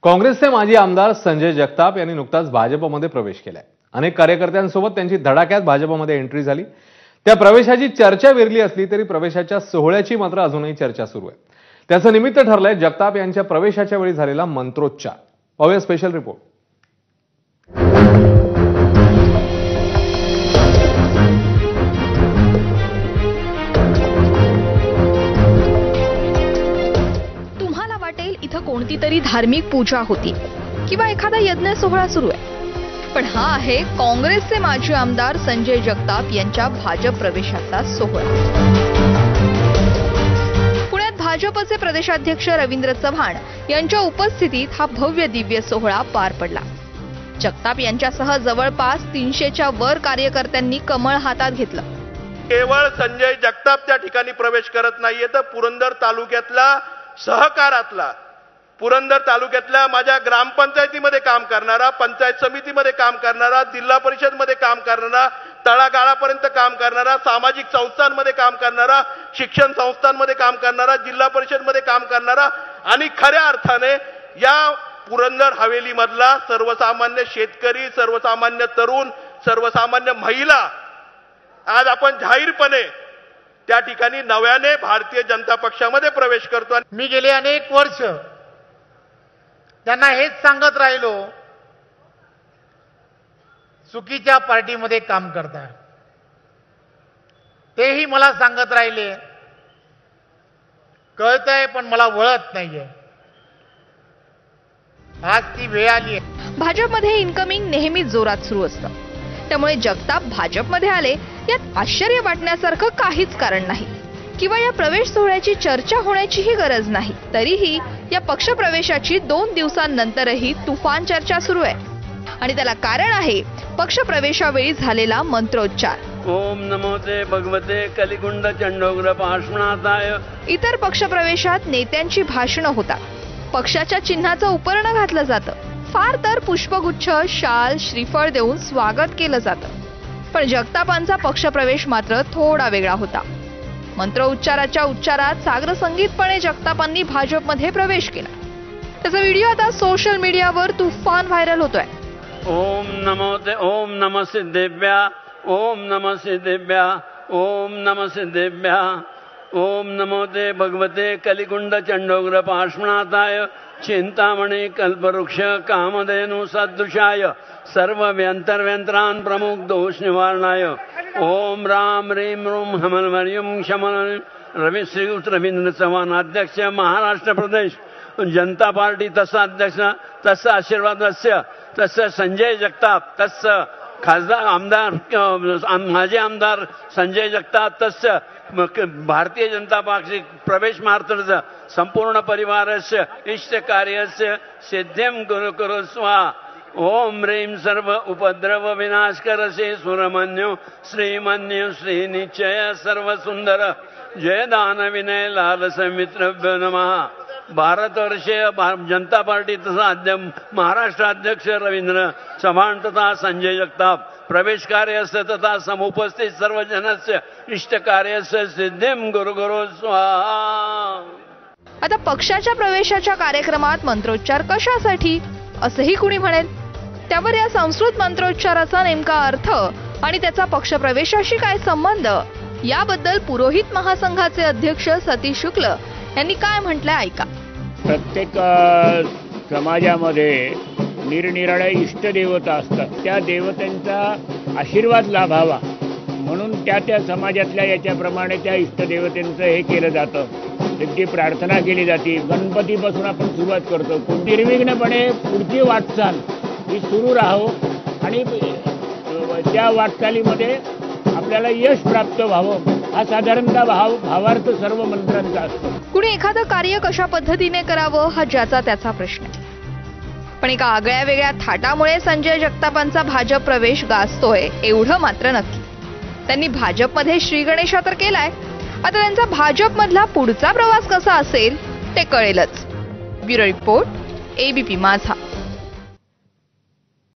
काँग्रेसचे माजी आमदार संजय जगताप यांनी नुकताच भाजपमध्ये प्रवेश केलाय। अनेक कार्यकर्त्यांसोबत त्यांची धडाक्यात भाजपमध्ये एंट्री झाली। त्या प्रवेशाची चर्चा विरली असली तरी प्रवेशाच्या सोहळ्याची मात्र अजूनही चर्चा सुरू आहे। त्याचं निमित्त ठरलंय जगताप यांच्या प्रवेशाच्या वेळी झालेला मंत्रोच्चार। पाहूया स्पेशल रिपोर्ट। तुम्हाला वाटेल इथं कोणती तरी धार्मिक पूजा होती किंवा एखादा यज्ञ सोहळा सुरू आहे, पण हा आहे काँग्रेसचे माजी आमदार संजय जगताप यांच्या भाजप प्रवेशाचा सोहळा। पुण्यात भाजपचे प्रदेशाध्यक्ष रवींद्र चव्हाण यांच्या उपस्थितीत हा भव्य दिव्य सोहळा पार पडला। जगताप यांच्यासह जवळपास 300च्या वर कार्यकर्त्यांनी कमळ हातात घेतलं। केवळ संजय जगताप त्या ठिकाणी प्रवेश करत नाहीये, तर पुरंदर तालुक्यातला सहकारातला, पुरंदर तालुक्यातल्या माझ्या ग्रामपंचायतीमध्ये काम करणारा, पंचायत समितीमध्ये काम करणारा, जिल्हा परिषदमध्ये काम करणारा, तळागाळापर्यंत काम करणारा, सामाजिक संस्थांमध्ये काम करणारा, शिक्षण संस्थांमध्ये काम करणारा, जिल्हा परिषदमध्ये काम करणारा आणि खऱ्या अर्थाने या पुरंदर हवेलीमधला सर्वसामान्य शेतकरी, सर्वसामान्य तरुण, सर्वसामान्य महिला आज आपण जाहीरपणे त्या ठिकाणी नव्याने भारतीय जनता पक्षामध्ये प्रवेश करतो। मी गेले अनेक वर्ष त्यांना हेच सांगत राहिलो, चुकीच्या पार्टीमध्ये काम करताय। तेही मला सांगत राहिले, कळतंय पण मला वळत नाहीये। आज ती वेळ आली आहे। भाजपमध्ये इनकमिंग नेहमी जोरात सुरू असतं, त्यामुळे जगताप भाजपमध्ये आले यात आश्चर्य वाटण्यासारखं काहीच कारण नाही किंवा या प्रवेश सोहळ्याची चर्चा होण्याचीही गरज नाही। तरीही या पक्षप्रवेशाची 2 दिवसांनंतरही तुफान चर्चा सुरू आहे आणि त्याला कारण आहे पक्षप्रवेशावेळी झालेला मंत्रोच्चार। ओम नमो ते भगवते कलिकुंड चंडोग्र पार्श्वनाथाय। इतर पक्षप्रवेशात नेत्यांची भाषणं होतात, पक्षाच्या चिन्हाचं उपर्ण घातलं जातं, फार तर पुष्पगुच्छ, शाल, श्रीफळ देऊन स्वागत केलं जातं। पण जगतापांचा पक्षप्रवेश मात्र थोडा वेगळा होता। मंत्रोच्चाराच्या उच्चारात साग्रसंगीतपणे जगतापांनी भाजपमध्ये प्रवेश केला। त्याचा व्हिडिओ आता सोशल मीडियावर तुफान व्हायरल होतोय। ओम नमो ते ओम नमः सिद्धेभ्या, ओम नमः सिद्धेभ्या, ओम नमः सिद्धेभ्या, ओम नमो ते भगवते कलिकुंड चंडोग्र पार्श्वनाथाय, चिंतामणि कल्पवृक्ष कामधेनु सदृशाय, सर्व व्यंतरान प्रमुख दोष निवारणाय, ओम राम रीम रूम हमलमरियम क्षमल रवि श्रीयुत रवींद्र चव्हाण अध्यक्ष महाराष्ट्र प्रदेश जनता पार्टी तस्य अध्यक्ष तस्य आशीर्वादस्य तस्य संजय जगताप तस्य खासदार आमदार माजी आमदार संजय जगताप तस्य भारतीय जनता पक्षी प्रवेश मार्तस्य संपूर्ण परिवारस्य इष्ट कार्यस्य सिद्धिं गुरु कुरु स्वाहा। ओम ह्रीं सर्व उपद्रव विनाशकरसे सुरमन्यो श्रीमन्यो श्रीनिश्चय सर्व सुंदर जय दान विनय लाल समित्रभ्यो नमः। भारतवर्षीय जनता पार्टी तथा महाराष्ट्र अध्यक्ष रवींद्र चव्हाण तथा संजय जगताप प्रवेश कार्यस्य तथा समुपस्थित सर्व जनस्य इष्ट कार्यस्य सिद्धिं गुरु गुरु स्वाहा। आता पक्षाच्या प्रवेशाच्या कार्यक्रमात मंत्रोच्चार कशासाठी असंही कुणी म्हणेल, त्यावर या संस्कृत मंत्रोच्चाराचा नेमका अर्थ आणि त्याचा पक्षप्रवेशाशी काय संबंध याबद्दल पुरोहित महासंघाचे अध्यक्ष सतीश शुक्ल यांनी काय म्हटलंय ऐका। प्रत्येक समाजामध्ये निरनिराळ्या इष्टदेवता असतात, त्या देवतांचा आशीर्वाद लाभावा म्हणून त्या समाजातल्या याच्याप्रमाणे त्या इष्टदेवतेंचं हे केलं जातं, त्यांची प्रार्थना केली जाते। गणपतीपासून आपण सुरुवात करतो, निर्विघ्नपणे पुढची वाटचाल ही सुरू राहो आणि त्या वाटचालीमध्ये आपल्याला यश प्राप्त व्हावं हा साधारणतः भावार्थ सर्व मंत्रांचा असतो। कुणी एखादं कार्य कशा पद्धतीने करावं हा ज्याचा त्याचा प्रश्न आहे, पण एका आगळ्या वेगळ्या थाटामुळे संजय जगतापांचा भाजप प्रवेश गाजतोय एवढं मात्र नक्की। त्यांनी भाजपमध्ये श्री गणेशा तर केलाय, आता त्यांचा भाजपमधला पुढचा प्रवास कसा असेल ते कळेलच। ब्युरो रिपोर्ट, ABP माझा।